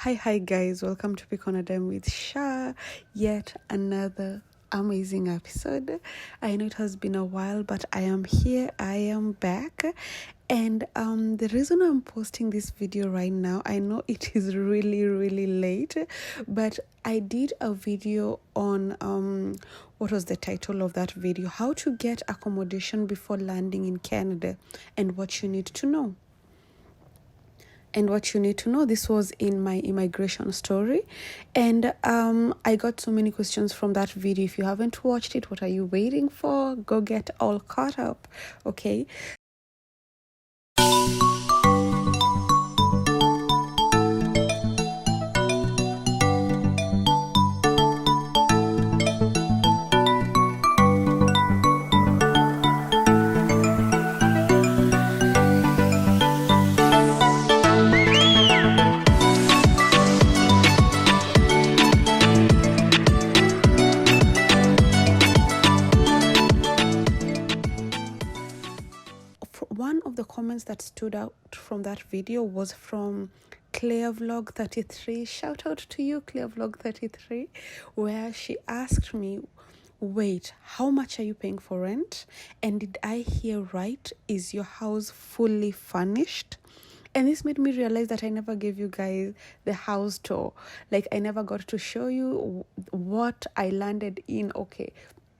Hi guys, welcome to Pick on a Dime with Sha. Yet another amazing episode. I know it has been a while, but I am here, I am back. And the reason I'm posting this video right now, I know it is really late, but I did a video on what was the title of that video? How to get accommodation before landing in Canada and what you need to know. This was in my immigration story, and I got so many questions from that video. If you haven't watched it, what are you waiting for? Go get all caught up, okay? One of the comments that stood out from that video was from ClearVlog33. Shout out to you, ClearVlog33, where she asked me, wait, how much are you paying for rent? And did I hear right? Is your house fully furnished? And this made me realize that I never gave you guys the house tour. Like, I never got to show you what I landed in. Okay,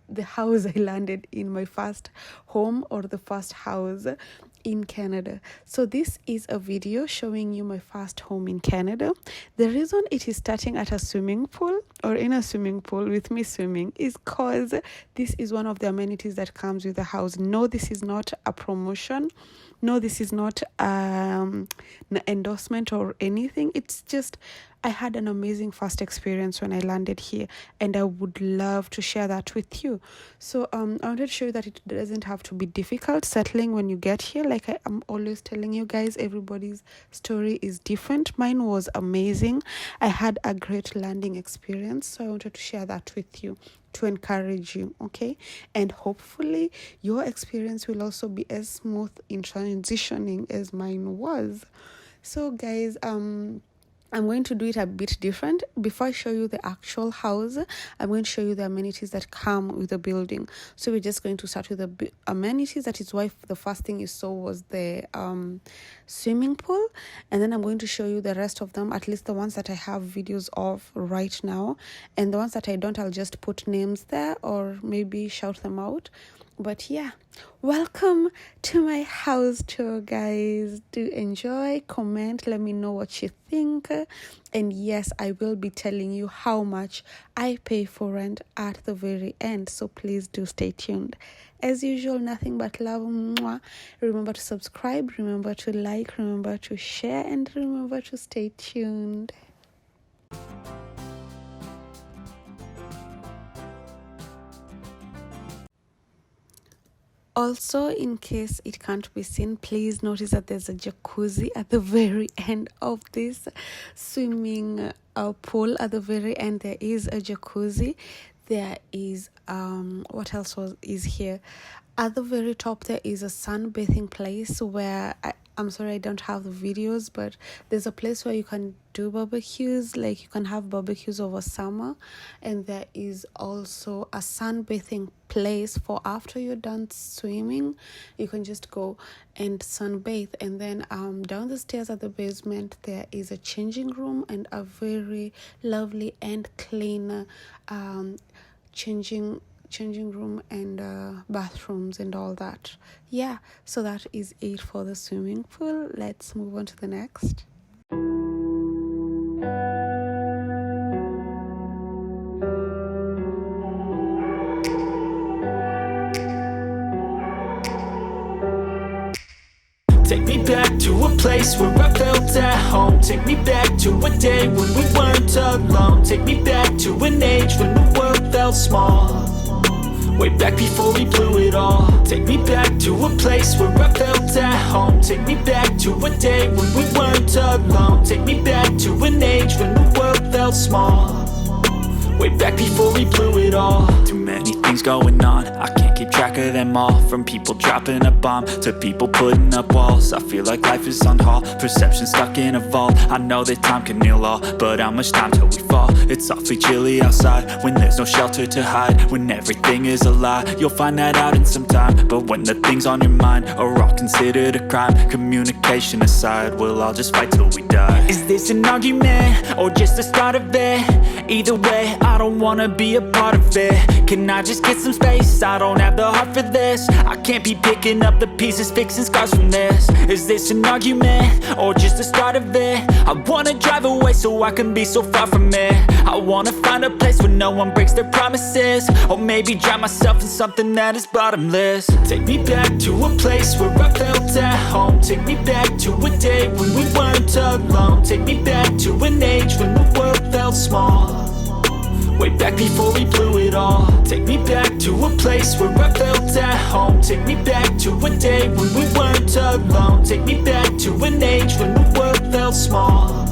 the house I landed in, my first home or the first house in Canada. So this is a video showing you my first home in Canada. The reason it is starting at a swimming pool or in a swimming pool with me swimming is because this is one of the amenities that comes with the house. No, this is not a promotion. No, this is not an endorsement or anything. It's just I had an amazing first experience when I landed here, and I would love to share that with you. So I wanted to show you that it doesn't have to be difficult settling when you get here. Like I am always telling you guys, everybody's story is different. Mine was amazing. I had a great landing experience, so I wanted to share that with you to encourage you, okay? And hopefully your experience will also be as smooth in transitioning as mine was. So guys, I'm going to do it a bit different. Before I show you the actual house, I'm going to show you the amenities that come with the building. So we're just going to start with the amenities. That is why the first thing you saw was the swimming pool. And then I'm going to show you the rest of them, at least the ones that I have videos of right now. And the ones that I don't, I'll just put names there or maybe shout them out. But yeah, welcome to my house tour, guys. Do enjoy, comment, let me know what you think. And yes, I will be telling you how much I pay for rent at the very end, so please do stay tuned. As usual, nothing but love. Mwah. Remember to subscribe, remember to like, remember to share, and remember to stay tuned. Also, in case it can't be seen, please notice that there's a jacuzzi at the very end of this swimming pool. At the very end, there is a jacuzzi. There is, what else is here? At the very top, there is a sunbathing place where I'm sorry I don't have the videos, but there's a place where you can do barbecues, like you can have barbecues over summer. And there is also a sunbathing place for after you're done swimming. You can just go and sunbathe. And then down the stairs at the basement, there is a changing room and a very lovely and clean changing room and bathrooms and all that. Yeah, so that is it for the swimming pool. Let's move on to the next. Take me back to a place where I felt at home. Take me back to a day when we weren't alone. Take me back to an age when the world felt small. Way back before we blew it all. Take me back to a place where I felt at home. Take me back to a day when we weren't alone. Take me back to an age when the world felt small. Way back before we blew it all. Too many things going on, I can't can't keep track of them all. From people dropping a bomb to people putting up walls. I feel like life is on hold, perception stuck in a vault. I know that time can heal all, but how much time till we fall? It's awfully chilly outside when there's no shelter to hide. When everything is a lie, you'll find that out in some time. But when the things on your mind are all considered a crime, communication aside, we'll all just fight till we die. Is this an argument or just the start of it? Either way, I don't wanna be a part of it. Can I just get some space? I don't have the heart for this. I can't be picking up the pieces, fixing scars from this. Is this an argument or just the start of it? I wanna drive away so I can be so far from it. I wanna find a place where no one breaks their promises. Or maybe drown myself in something that is bottomless. Take me back to a place where I felt at home. Take me back to a day when we weren't alone. Take me back to an age when the world felt small. Way back before we blew it all. Take me back to a place where I felt at home. Take me back to a day when we weren't alone. Take me back to an age when the world felt small.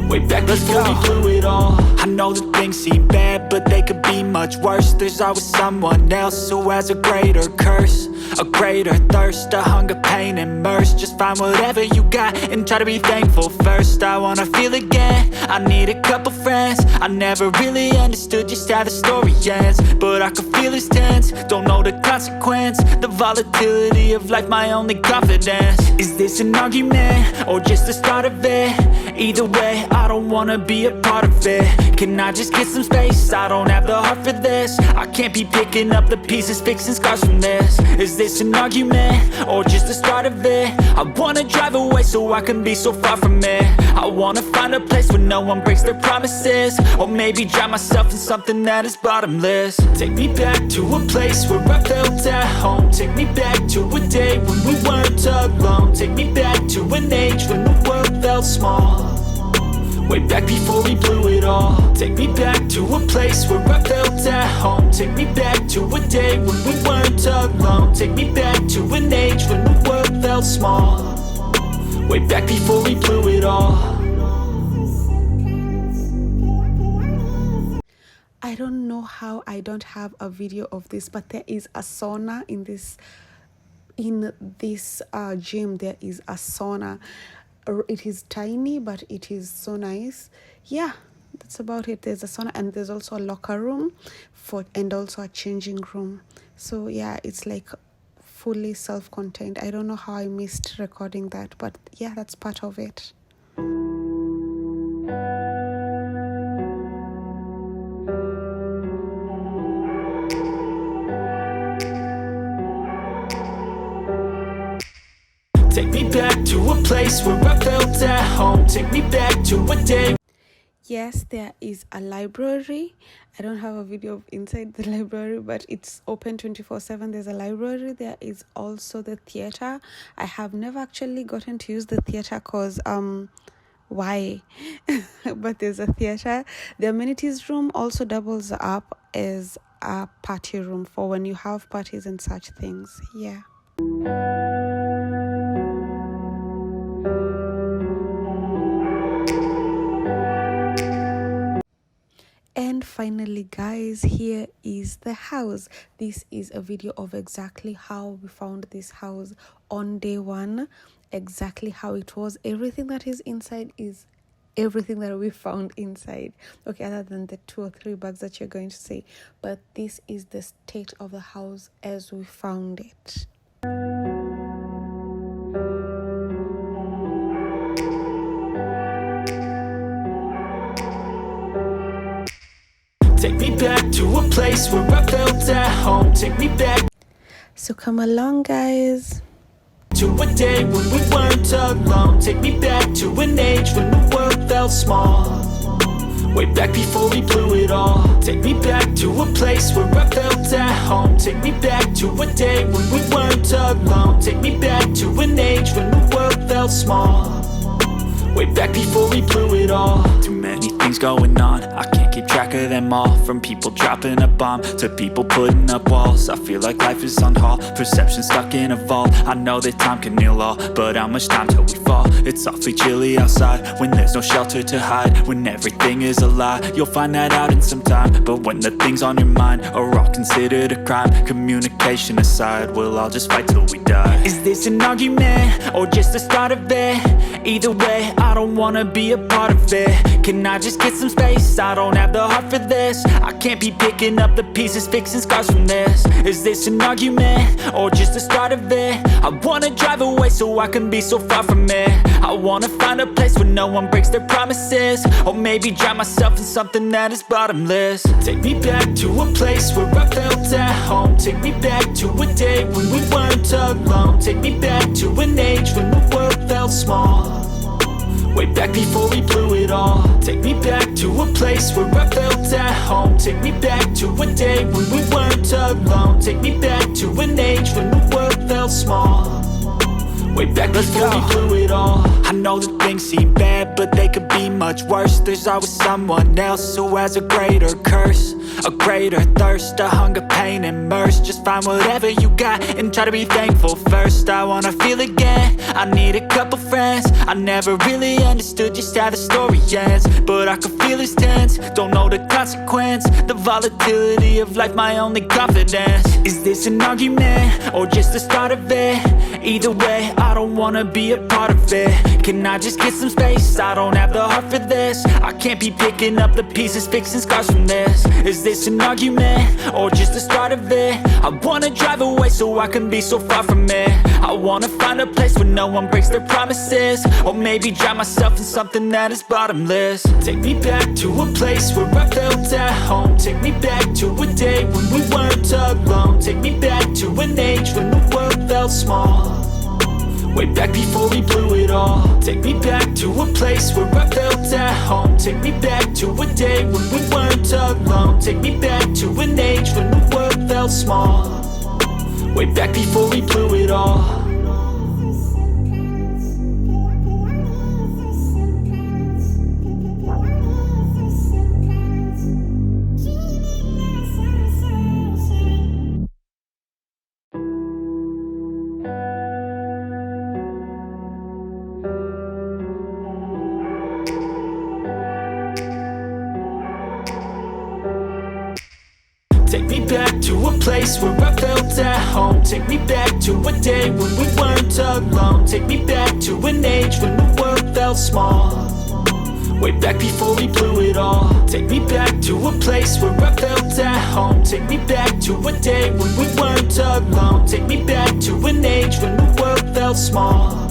Way back before we blew it all. I know that things seem bad, but they could be much worse. There's always someone else who has a greater curse, a greater thirst, a hunger, pain, and mercy. Just find whatever you got and try to be thankful first. I wanna feel again, I need a couple friends. I never really understood just how the story ends, but I can feel it's tense, don't know the consequence. The volatility of life, my only confidence. Is this an argument or just the start of it? Either way, I don't wanna be a part of it. Can I just get some space? I don't have the heart for this. I can't be picking up the pieces, fixing scars from this. Is this an argument or just the start of it? I wanna drive away so I can be so far from it. I wanna find a place where no one breaks their promises. Or maybe drown myself in something that is bottomless. Take me back to a place where I felt at home. Take me back to a day when we weren't alone. Take me back to an age when the world felt small. Way back before we blew it all. Take me back to a place where I felt at home. Take me back to a day when we weren't alone. Take me back to an age when the world felt small. Way back before we blew it all. I don't know how I don't have a video of this, but there is a sauna in this gym. There is a sauna. It is tiny, but it is so nice. Yeah, that's about it. There's a sauna and there's also a locker room and also a changing room. So yeah, it's like fully self-contained. I don't know how I missed recording that, but yeah, that's part of it. Take me back to a place where I felt at home. Take me back to a day. Yes, there is a library. I don't have a video of inside the library, but it's open 24/7. There's a library. There is also the theater. I have never actually gotten to use the theater because why? But there's a theater. The amenities room also doubles up as a party room for when you have parties and such things. Yeah. And finally, guys, here is the house. This is a video of exactly how we found this house on day one, exactly how it was. Everything that is inside is everything that we found inside. Okay, other than the 2 or 3 bags that you're going to see, but this is the state of the house as we found it. Take me back to a place where I felt at home. Take me back. So come along, guys. To a day when we weren't alone. Take me back to an age when the world felt small. Way back before we blew it all. Take me back to a place where I felt at home. Take me back to a day when we weren't alone. Take me back to an age when the world felt small. way back before we blew it all. Too many things going on, I can't keep track of them all. From people dropping a bomb to people putting up walls. I feel like life is on hold, perception stuck in a vault. I know that time can heal all, but how much time till we fall? It's awfully chilly outside when there's no shelter to hide. When everything is a lie, you'll find that out in some time. But when the things on your mind are all considered a crime, communication aside, we'll all just fight till we die. Is this an argument or just the start of it? Either way, I don't wanna be a part of it. Can I just get some space? I don't have the heart for this. I can't be picking up the pieces, fixing scars from this. Is this an argument or just the start of it? I wanna drive away so I can be so far from it. I wanna find a place where no one breaks their promises, or maybe drown myself in something that is bottomless. Take me back to a place where I felt at home. Take me back to a day when we weren't alone. Take me back to an age when the world felt small, way back before we blew it all. Take me back to a place where I felt at home. Take me back to a day when we weren't alone. Take me back to an age when the world felt small, way back before we blew it all. I know that things seem bad, but they could be much worse. There's always someone else who has a greater curse, a greater thirst, a hunger, pain, and mercy. Just find whatever you got and try to be thankful first. I wanna feel again, I need a couple friends. I never really understood just how the story ends, but I can feel it's tense, don't know the consequence. The volatility of life, my only confidence. Is this an argument or just the start of it? Either way, I don't wanna be a part of it. Can I just get some space? I don't have the heart for this. I can't be picking up the pieces, fixing scars from this. Is this an argument or just the start of it? I wanna drive away so I can be so far from it. I wanna find a place where no one breaks their promises, or maybe drown myself in something that is bottomless. Take me back to a place where I felt at home. Take me back to a day when we weren't alone. Take me back to an age when the world felt small, way back before we blew it all. Take me back to a place where I felt at home. Take me back to a day when we weren't alone. Take me back to an age when the world felt small, way back before we blew it all. Take me back to a place where I felt at home. Take me back to a day when we weren't alone. Take me back to an age when the world felt small, way back before we blew it all. Take me back to a place where I felt at home. Take me back to a day when we weren't alone. Take me back to an age when the world felt small,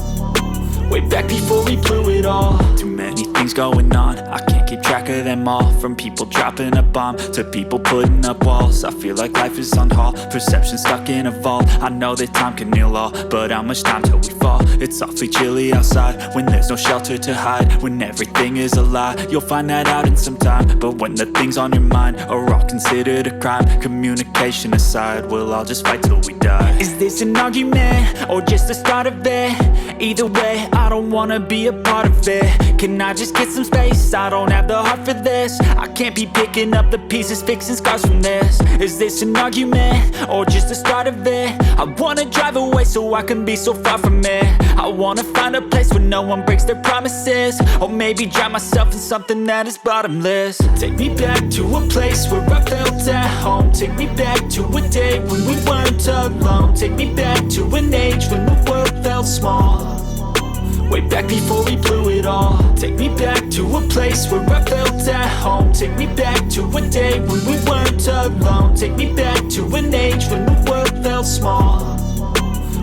way back before we blew it all. Too many things going on, I can't keep track of them all. From people dropping a bomb to people putting up walls. I feel like life is on hold, perception stuck in a vault. I know that time can heal all, but how much time till we fall? It's awfully chilly outside when there's no shelter to hide. When everything is a lie, you'll find that out in some time. But when the things on your mind are all considered a crime, communication aside, we'll all just fight till we die. Is this an argument or just the start of it? Either way, I don't wanna be a part of it. Can I just get some space? I don't have the heart for this. I can't be picking up the pieces, fixing scars from this. Is this an argument or just the start of it? I wanna drive away so I can be so far from it. I wanna find a place where no one breaks their promises, or maybe drown myself in something that is bottomless. Take me back to a place where I felt at home. Take me back to a day when we weren't alone. Take me back to an age when the world felt small, way back before we blew it all. Take me back to a place where I felt at home. Take me back to a day when we weren't alone. Take me back to an age when the world felt small,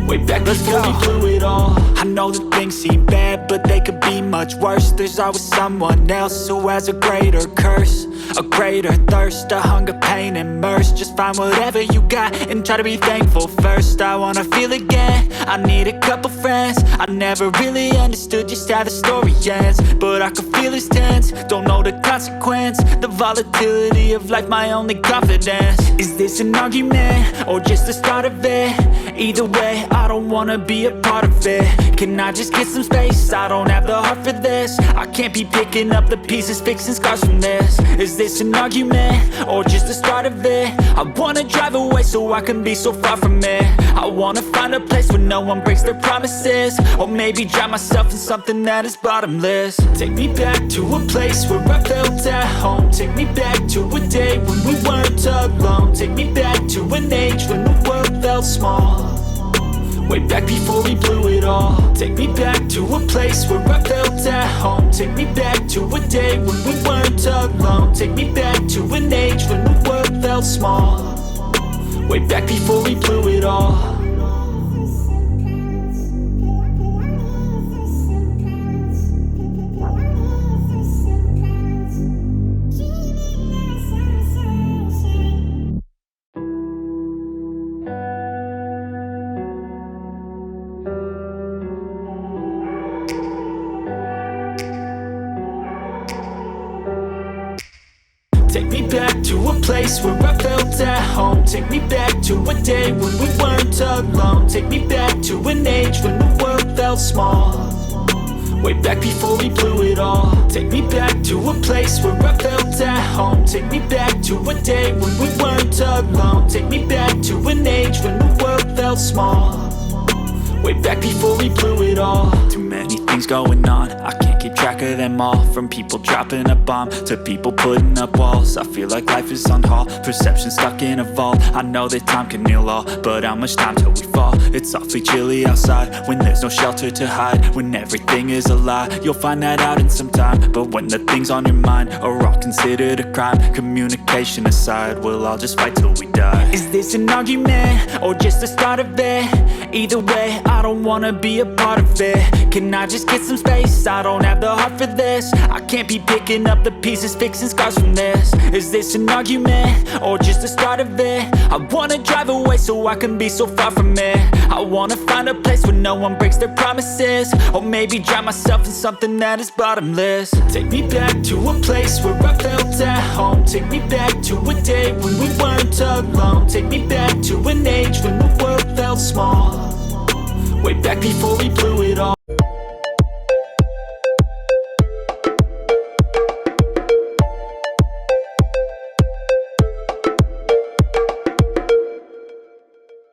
way back before we blew it all. I know that things seem bad, but they could be much worse. There's always someone else who has a greater curse, a greater thirst, a hunger, pain, and mercy. Just find whatever you got and try to be thankful first. I wanna feel again, I need a couple friends. I never really understood just how the story ends, but I can feel it's tense, don't know the consequence. The volatility of life, my only confidence. Is this an argument or just the start of it? Either way, I don't wanna be a part of it. Can I just get some space? I don't have the heart for this. I can't be picking up the pieces, fixing scars from this. Is this an argument, or just the start of it? I wanna drive away so I can be so far from it. I wanna find a place where no one breaks their promises, or maybe drown myself in something that is bottomless. Take me back to a place where I felt at home. Take me back to a day when we weren't alone. Take me back to an age when the world felt small, way back before we blew it all. Take me back to a place where I felt at home. Take me back to a day when we weren't alone. Take me back to an age when the world felt small, way back before we blew it all. Take me back to a place where I felt at home. Take me back to a day when we weren't alone. Take me back to an age when the world felt small, way back before we blew it all. Take me back to a place where I felt at home. Take me back to a day when we weren't alone. Take me back to an age when the world felt small, way back before we blew it all. Too many things going on, I can't keep track of them all. From people dropping a bomb to people putting up walls. I feel like life is on hold, perception stuck in a vault. I know that time can heal all, but how much time till we fall? It's awfully chilly outside when there's no shelter to hide. When everything is a lie, you'll find that out in some time. But when the things on your mind are all considered a crime, communication aside, we'll all just fight till we die. Is this an argument, or just the start of it? Either way, I don't wanna be a part of it. Can I just get some space? I don't have the heart for this. I can't be picking up the pieces, fixing scars from this. Is this an argument, or just the start of it? I wanna drive away so I can be so far from it. I wanna find a place where no one breaks their promises, or maybe drown myself in something that is bottomless. Take me back to a place where I felt at home. Take me back to a day when we weren't alone. Take me back to an age when the world felt small, way back before we blew it all.